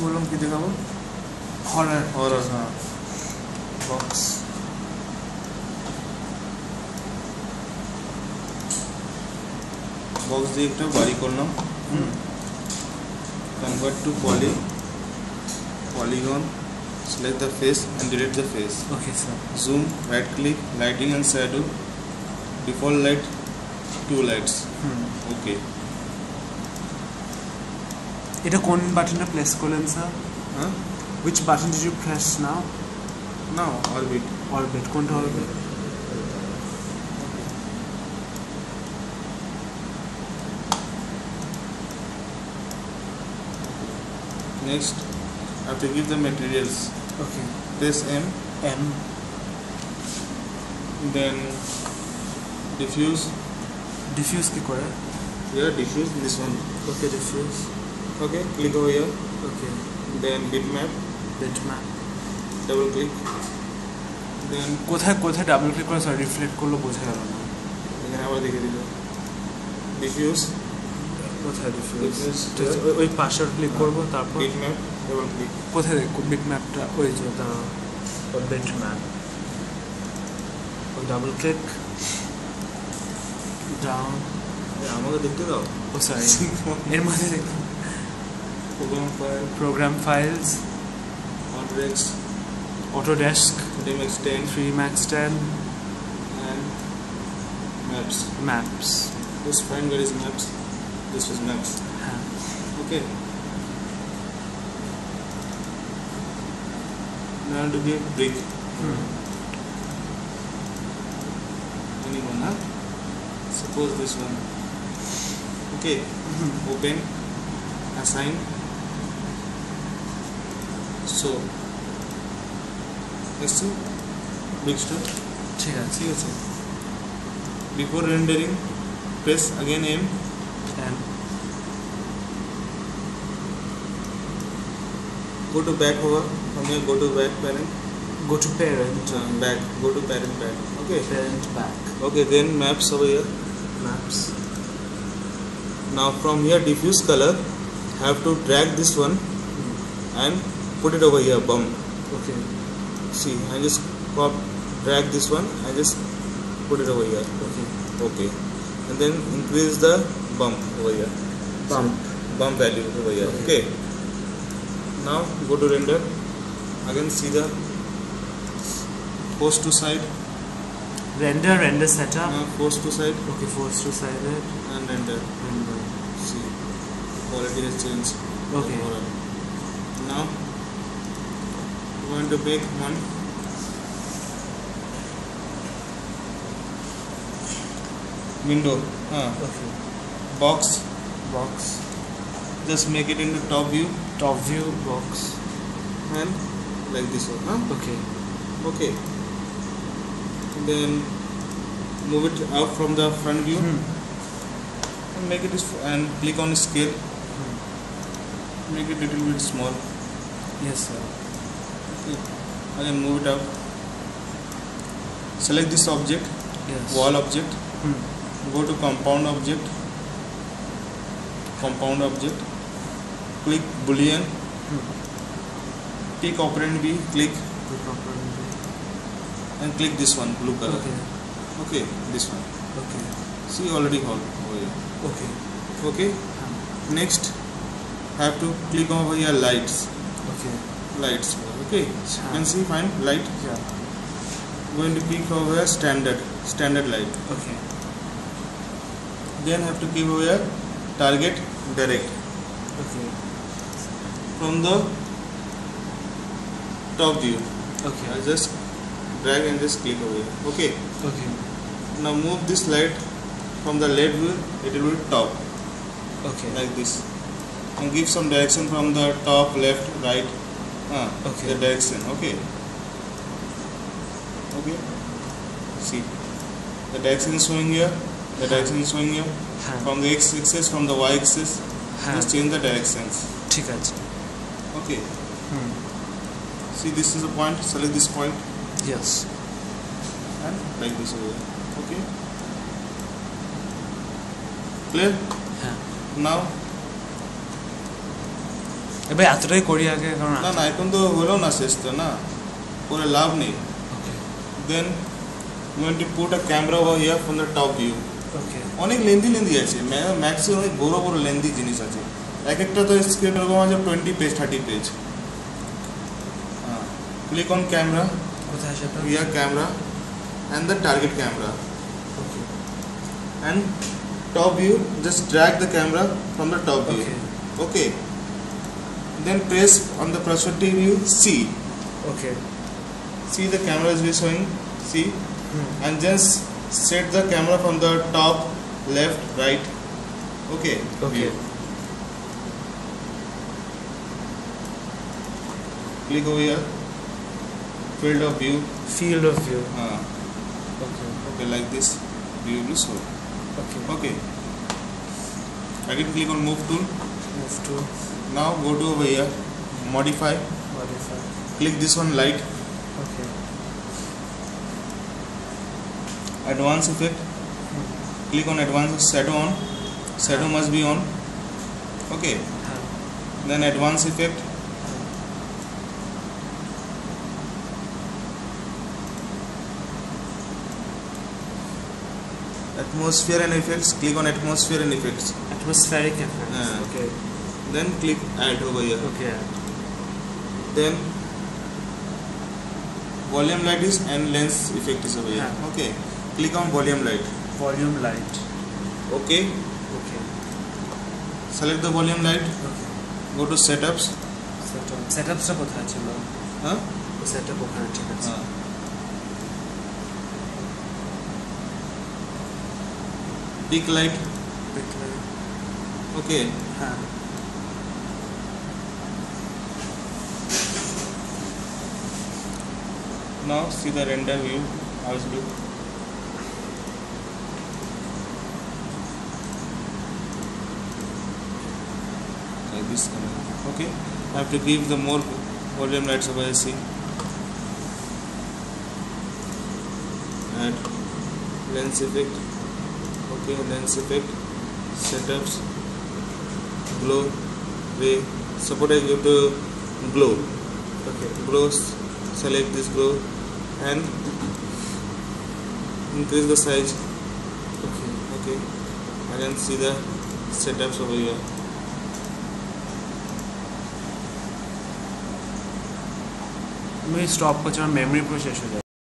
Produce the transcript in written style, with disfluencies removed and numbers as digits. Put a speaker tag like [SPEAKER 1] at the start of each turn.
[SPEAKER 1] বললাম কি দেখাবো হরর
[SPEAKER 2] হরর
[SPEAKER 1] হ্যাঁ বক্স
[SPEAKER 2] বক্স দিয়ে একটু বাড়ি করলাম convert to polygon, select the face and delete the face.
[SPEAKER 1] Okay sir
[SPEAKER 2] Zoom, right click, lighting and shadow, default light 2 lights. Okay.
[SPEAKER 1] এটা কোন বাটনে প্রেস করলেন sir
[SPEAKER 2] Huh?
[SPEAKER 1] which button did you press now
[SPEAKER 2] Now orbit.
[SPEAKER 1] orbit কোনটা orbit
[SPEAKER 2] Next, I have to give the materials.
[SPEAKER 1] Okay
[SPEAKER 2] Press M,
[SPEAKER 1] M
[SPEAKER 2] then diffuse.
[SPEAKER 1] Diffuse কি করে
[SPEAKER 2] Here diffuse this one.
[SPEAKER 1] Okay diffuse
[SPEAKER 2] Okay, click over here.
[SPEAKER 1] Okay
[SPEAKER 2] Then bitmap,
[SPEAKER 1] bitmap
[SPEAKER 2] double click. Then
[SPEAKER 1] কোথায় কোথায় double click করে sir reflect করলো বোঝা গেল না
[SPEAKER 2] এখানে আবার দেখে দিল diffuse,
[SPEAKER 1] কোথায় ডিফিউজ
[SPEAKER 2] Diffuse,
[SPEAKER 1] ওই পাশের ক্লিক করবো তারপর
[SPEAKER 2] bitmap, double click.
[SPEAKER 1] কোথায় দেখো বিটম্যাপটা ওই যে বিটম্যাপ ওই ডাবল ক্লিক ডাউন
[SPEAKER 2] আমাকে দেখতে দাও।
[SPEAKER 1] ও সরি এর মধ্যে দেখো
[SPEAKER 2] Program file,
[SPEAKER 1] program files
[SPEAKER 2] Autodesk,
[SPEAKER 1] Autodesk
[SPEAKER 2] DMX 10
[SPEAKER 1] 3max 10
[SPEAKER 2] and maps.
[SPEAKER 1] maps
[SPEAKER 2] Just find where is maps. This is maps.
[SPEAKER 1] হ্যাঁ
[SPEAKER 2] Okay. Now to give brick. Anyone, huh? Suppose this one. Okay. Open. Assign. So. Let's see. Big step.
[SPEAKER 1] ঠিক আছে
[SPEAKER 2] ঠিক আছে before rendering press again M
[SPEAKER 1] and
[SPEAKER 2] go to back over from here go to back parent
[SPEAKER 1] go to parent
[SPEAKER 2] back go to parent back okay
[SPEAKER 1] parent back
[SPEAKER 2] okay then maps over here
[SPEAKER 1] maps
[SPEAKER 2] now from here diffuse color have to drag this one and put it over here bump
[SPEAKER 1] okay
[SPEAKER 2] see I just drag this one I just put it over here
[SPEAKER 1] okay
[SPEAKER 2] okay and then increase the bump over here bump value over here okay now go to render again see the force to side
[SPEAKER 1] render setup
[SPEAKER 2] force to side
[SPEAKER 1] okay force to side it
[SPEAKER 2] and render see quality has changed
[SPEAKER 1] okay
[SPEAKER 2] now we want to make one window
[SPEAKER 1] okay
[SPEAKER 2] box
[SPEAKER 1] box
[SPEAKER 2] just make it into top view
[SPEAKER 1] top view box
[SPEAKER 2] and like this one
[SPEAKER 1] okay
[SPEAKER 2] okay then move it out from the front view and make it and click on scale make it little bit small
[SPEAKER 1] yes sir
[SPEAKER 2] okay again move it out select this object
[SPEAKER 1] yes
[SPEAKER 2] wall object go to compound object click boolean pick operand B click and click this one blue color okay this one
[SPEAKER 1] okay
[SPEAKER 2] see already hole over here okay next have to click over here lights
[SPEAKER 1] okay
[SPEAKER 2] okay you can see fine light
[SPEAKER 1] yeah
[SPEAKER 2] going to click over here standard light
[SPEAKER 1] okay
[SPEAKER 2] then have to click over here target direct
[SPEAKER 1] okay
[SPEAKER 2] from the top view
[SPEAKER 1] okay
[SPEAKER 2] I just drag and just click over here okay
[SPEAKER 1] okay
[SPEAKER 2] now move this light from the left view it will be top
[SPEAKER 1] okay
[SPEAKER 2] like this and give some direction from the top left right
[SPEAKER 1] okay
[SPEAKER 2] the direction okay see the direction is showing here the direction is showing here from the x axis from the y axis just change the directions
[SPEAKER 1] ঠিক আছে
[SPEAKER 2] okay see this is a point select this point
[SPEAKER 1] yes
[SPEAKER 2] and like this over here okay clear now
[SPEAKER 1] এবার এতটাই করি আগে কারণ
[SPEAKER 2] না না এখন তো হলো না শেষটা না, করে লাভ নেই।
[SPEAKER 1] ওকে
[SPEAKER 2] দেন you want to put a camera over here from the top view.
[SPEAKER 1] ওকে
[SPEAKER 2] অনেক লেন্দি আছে, ম্যাক্সে অনেক বড় লেন্দি জিনিস আছে, এক একটা তো স্ক্রিন এরকম আছে 20 page 30 page. Click on camera,
[SPEAKER 1] কোথায় সেটা
[SPEAKER 2] here camera and the target camera
[SPEAKER 1] okay
[SPEAKER 2] and top view, just drag the camera from the top view.
[SPEAKER 1] Okay
[SPEAKER 2] Okay, then press on the perspective view, see the camera is showing, see, and just set the camera from the top, left, right. Okay
[SPEAKER 1] Okay.
[SPEAKER 2] view. Click over here, field of view.
[SPEAKER 1] field of view
[SPEAKER 2] Okay, like this view will show.
[SPEAKER 1] okay
[SPEAKER 2] Okay, again click on move tool.
[SPEAKER 1] move to
[SPEAKER 2] Now go to over here, modify, click this one, light,
[SPEAKER 1] okay
[SPEAKER 2] advanced effect, click on advanced, shadow on, shadow must be on. Okay, then advanced effect, atmosphere and effects, click on atmosphere and effects,
[SPEAKER 1] atmospheric effects
[SPEAKER 2] Yeah.
[SPEAKER 1] okay
[SPEAKER 2] then click add over here.
[SPEAKER 1] okay
[SPEAKER 2] Then volume light is and lens effect is over here.
[SPEAKER 1] Yeah.
[SPEAKER 2] Okay, click on volume light.
[SPEAKER 1] volume light
[SPEAKER 2] Okay,
[SPEAKER 1] okay
[SPEAKER 2] select the volume light,
[SPEAKER 1] okay
[SPEAKER 2] go to setups.
[SPEAKER 1] সেটআপটা কোথায় ছিল
[SPEAKER 2] Huh?
[SPEAKER 1] Setup ওখানে ঠিক আছে
[SPEAKER 2] Peak light. Okay,
[SPEAKER 1] হ্যাঁ
[SPEAKER 2] now see the render view, how it look. Like this camera. Okay, I have to give the more volume lights over here. See, add lens effect. Okay, lens effect, setups, glow, ray. Suppose I give to glow. Okay, glow. Select this glow and increase the size. Okay, I can see the setups over here.
[SPEAKER 1] আমি stop করছি, আমার memory পুরো শেষ হয়ে যাবে।